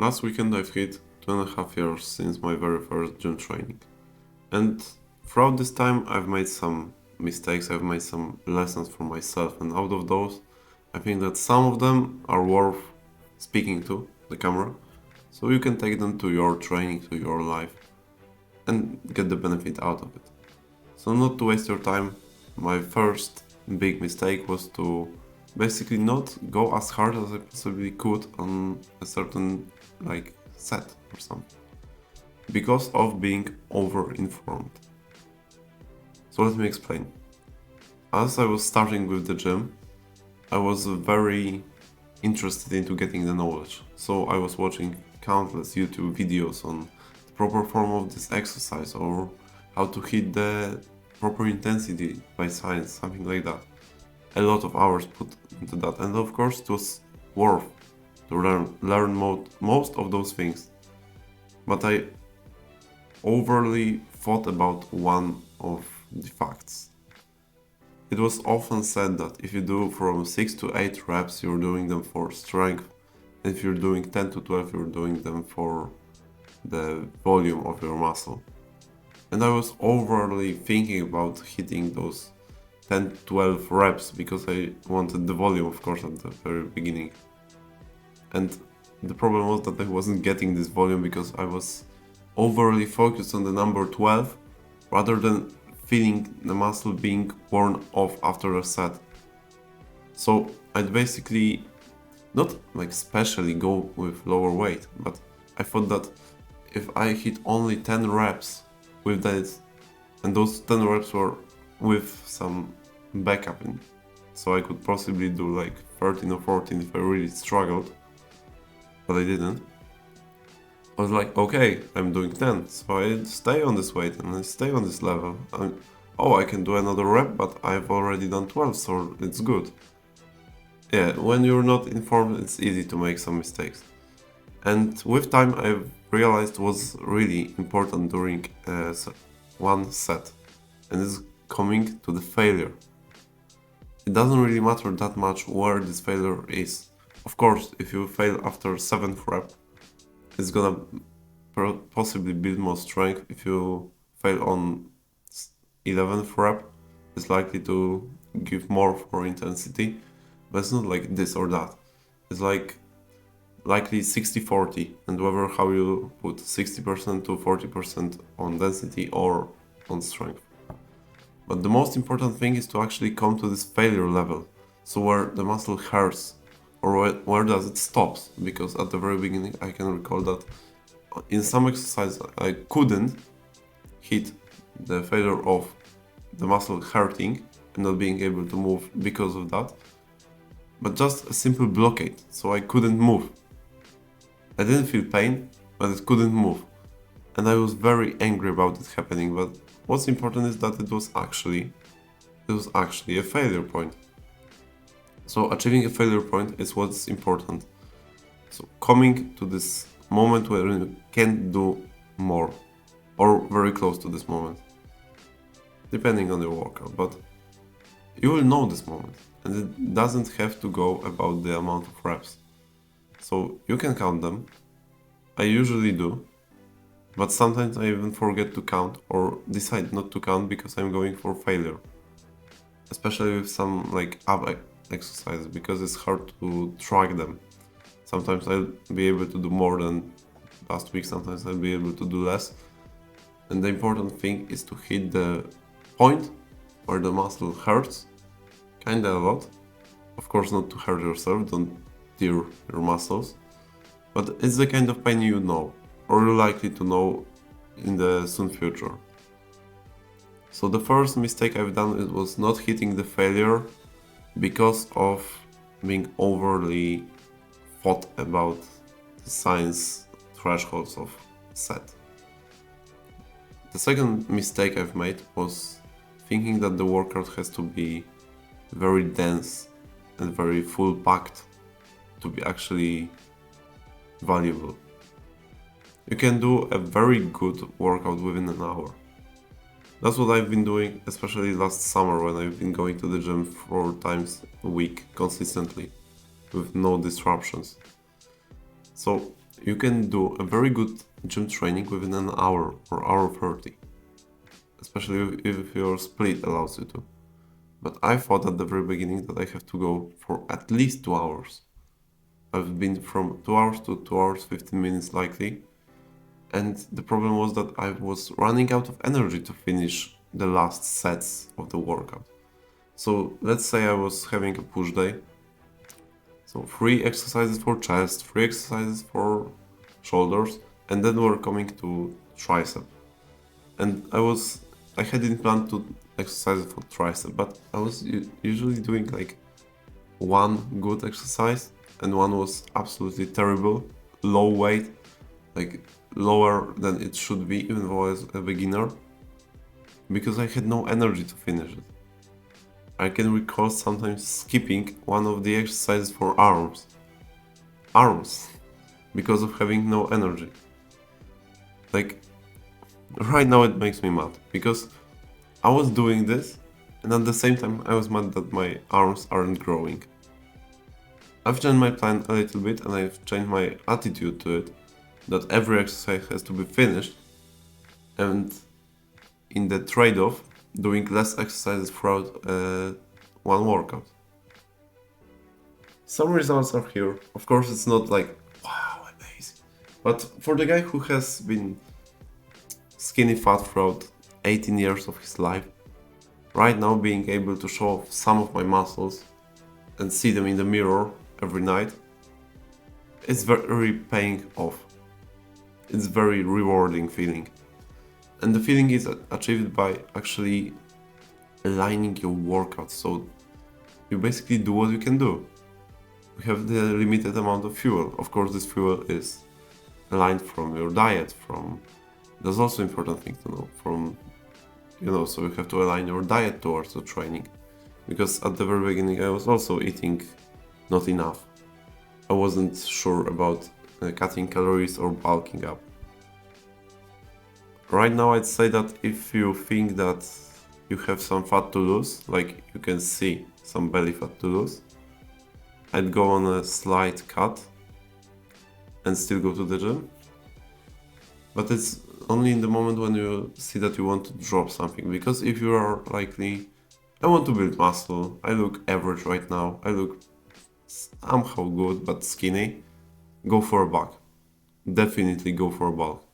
Last weekend I've hit 2.5 years since my very first gym training. And throughout this time I've made some mistakes, I've made some lessons for myself, and out of those I think that some of them are worth speaking to the camera, so you can take them to your training, to your life, and get the benefit out of it. So not to waste your time, my first big mistake was to basically not go as hard as I possibly could on a certain set or something, because of being over-informed. So let me explain. As I was starting with the gym, I was very interested into getting the knowledge. So I was watching countless YouTube videos on the proper form of this exercise, or how to hit the proper intensity by science, something like that. A lot of hours put into that, and of course it was worth to learn most of those things. But I overly thought about one of the facts. It was often said that if you do from 6 to 8 reps, you're doing them for strength, and if you're doing 10 to 12, you're doing them for the volume of your muscle. And I was overly thinking about hitting those 10 12 reps because I wanted the volume, of course, at the very beginning. And the problem was that I wasn't getting this volume because I was overly focused on the number 12 rather than feeling the muscle being worn off after a set. So I'd basically not specially go with lower weight, but I thought that if I hit only 10 reps with that, and those 10 reps were with some backup in, so I could possibly do 13 or 14 if I really struggled, but I didn't. I was like, okay, I'm doing 10, so I stay on this weight and I stay on this level. I can do another rep, but I've already done 12, so it's good. Yeah, when you're not informed, it's easy to make some mistakes. And with time, I've realized was really important during one set, and it's coming to the failure. It doesn't really matter that much where this failure is. Of course, if you fail after 7th rep, it's gonna possibly build more strength. If you fail on 11th rep, it's likely to give more for intensity, but it's not like this or that. It's likely 60-40, and whether how you put 60% to 40% on density or on strength. But the most important thing is to actually come to this failure level, so where the muscle hurts, or where does it stops, because at the very beginning I can recall that in some exercise I couldn't hit the failure of the muscle hurting and not being able to move because of that, but just a simple blockade, so I couldn't move. I didn't feel pain, but it couldn't move, and I was very angry about it happening. But what's important is that it was actually a failure point. So achieving a failure point is what's important. So coming to this moment where you can't do more, or very close to this moment, depending on your workout, but you will know this moment, and it doesn't have to go about the amount of reps. So you can count them. I usually do, but sometimes I even forget to count or decide not to count because I'm going for failure. Especially with some ab exercises, because it's hard to track them. Sometimes I'll be able to do more than last week, sometimes I'll be able to do less. And the important thing is to hit the point where the muscle hurts, kinda a lot. Of course, not to hurt yourself, don't tear your muscles, but it's the kind of pain you know, or you're likely to know in the soon future. So the first mistake I've done was not hitting the failure because of being overly thought about the science thresholds of set. The second mistake I've made was thinking that the workout has to be very dense and very full packed to be actually valuable. You can do a very good workout within an hour. That's what I've been doing, especially last summer when I've been going to the gym 4 times a week consistently with no disruptions. So you can do a very good gym training within an hour or hour 30, especially if your split allows you to. But I thought at the very beginning that I have to go for at least 2 hours. I've been from 2 hours to 2 hours 15 minutes likely, and the problem was that I was running out of energy to finish the last sets of the workout. So let's say I was having a push day, so 3 exercises for chest, 3 exercises for shoulders, and then we're coming to tricep. And I hadn't planned to exercise for tricep, but I was usually doing like one good exercise and one was absolutely terrible, low weight, like lower than it should be, even though I was a beginner, because I had no energy to finish it. I can recall sometimes skipping one of the exercises for arms, because of having no energy. Like, right now it makes me mad, because I was doing this, and at the same time I was mad that my arms aren't growing. I've changed my plan a little bit, and I've changed my attitude to it, that every exercise has to be finished, and in the trade-off, doing less exercises throughout one workout. Some results are here. Of course, it's not like, wow, amazing. But for the guy who has been skinny fat throughout 18 years of his life, right now being able to show off some of my muscles and see them in the mirror every night, it's very paying off. It's very rewarding feeling. And the feeling is achieved by actually aligning your workouts. So you basically do what you can do. You have the limited amount of fuel. Of course, this fuel is aligned from your diet, that's also important thing to know, so you have to align your diet towards the training. Because at the very beginning I was also eating not enough. I wasn't sure about cutting calories or bulking up. Right now I'd say that if you think that you have some fat to lose, like you can see some belly fat to lose, I'd go on a slight cut and still go to the gym. But it's only in the moment when you see that you want to drop something, because if you are likely, I want to build muscle, I look average right now, I look somehow good but skinny, go for a bulk. Definitely go for a bulk.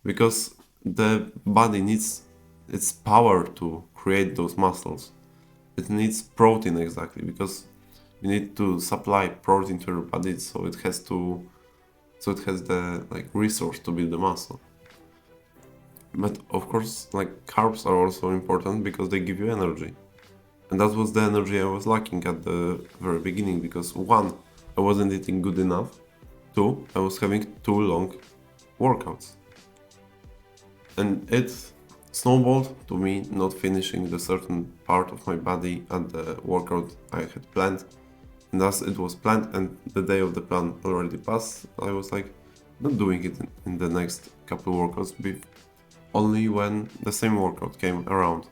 Because the body needs its power to create those muscles. It needs protein exactly, because you need to supply protein to your body so it has the resource to build the muscle. But of course, carbs are also important because they give you energy. And that was the energy I was lacking at the very beginning, because 1, I wasn't eating good enough, 2, I was having too long workouts. And it snowballed to me not finishing the certain part of my body at the workout I had planned. And as it was planned and the day of the plan already passed, I was not doing it in the next couple workouts, only when the same workout came around.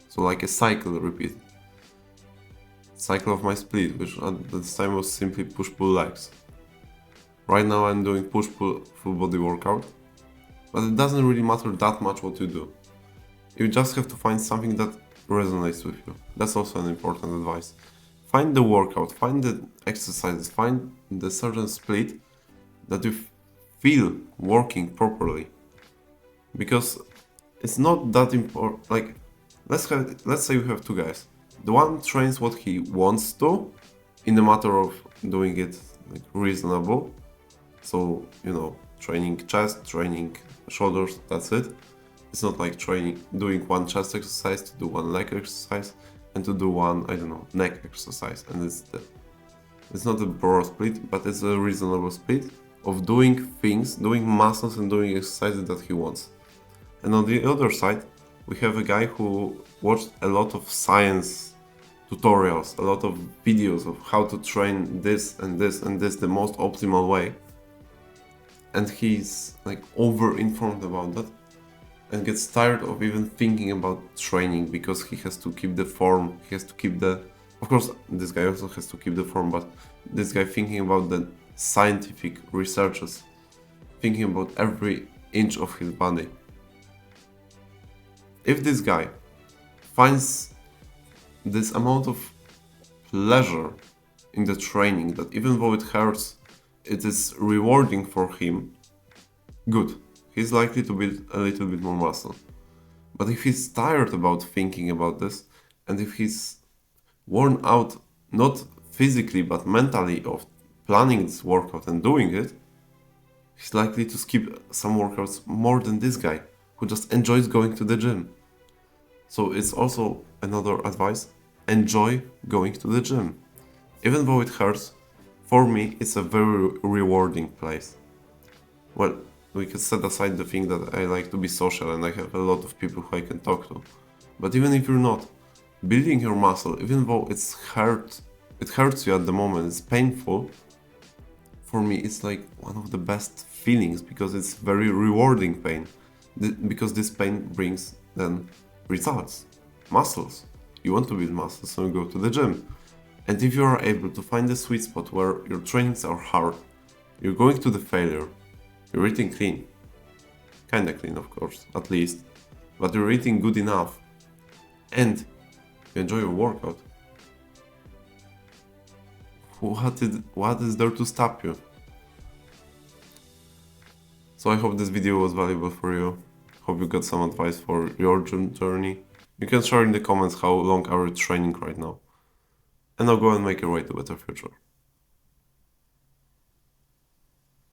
So like a cycle repeat. Cycle of my split, which at this time was simply push-pull legs. Right now I'm doing push-pull full body workout, but it doesn't really matter that much what you do. You just have to find something that resonates with you. That's also an important advice. Find the workout, find the exercises, find the certain split that you feel working properly. Because it's not that important. Let's say you have 2 guys. The one trains what he wants to, in the matter of doing it reasonable. So, training chest, training shoulders, that's it. It's not like doing one chest exercise to do one leg exercise and to do one, neck exercise. And it's not a broad split, but it's a reasonable split of doing things, doing muscles and doing exercises that he wants. And on the other side, we have a guy who watched a lot of science tutorials, a lot of videos of how to train this and this and this the most optimal way. And he's over-informed about that and gets tired of even thinking about training, because he has to keep the form, he has to keep of course this guy also has to keep the form, but this guy thinking about the scientific researches thinking about every inch of his body. If this guy finds this amount of pleasure in the training that even though it hurts, it is rewarding for him, good. He's likely to build a little bit more muscle. But if he's tired about thinking about this, and if he's worn out, not physically but mentally, of planning this workout and doing it, he's likely to skip some workouts more than this guy, who just enjoys going to the gym. So it's also another advice: enjoy going to the gym. Even though it hurts, for me it's a very rewarding place. Well, we can set aside the thing that I like to be social and I have a lot of people who I can talk to. But even if you're not, building your muscle, even though it hurts you at the moment, it's painful, for me it's like one of the best feelings, because it's very rewarding pain. Because this pain brings then results, muscles. You want to build muscles, so you go to the gym. And if you are able to find the sweet spot where your trainings are hard, you're going to the failure, you're eating clean. Kinda clean, of course, at least. But you're eating good enough. And you enjoy your workout. What is there to stop you? So I hope this video was valuable for you. Hope you got some advice for your gym journey. You can share in the comments how long are you training right now. And now go and make your way to a better future.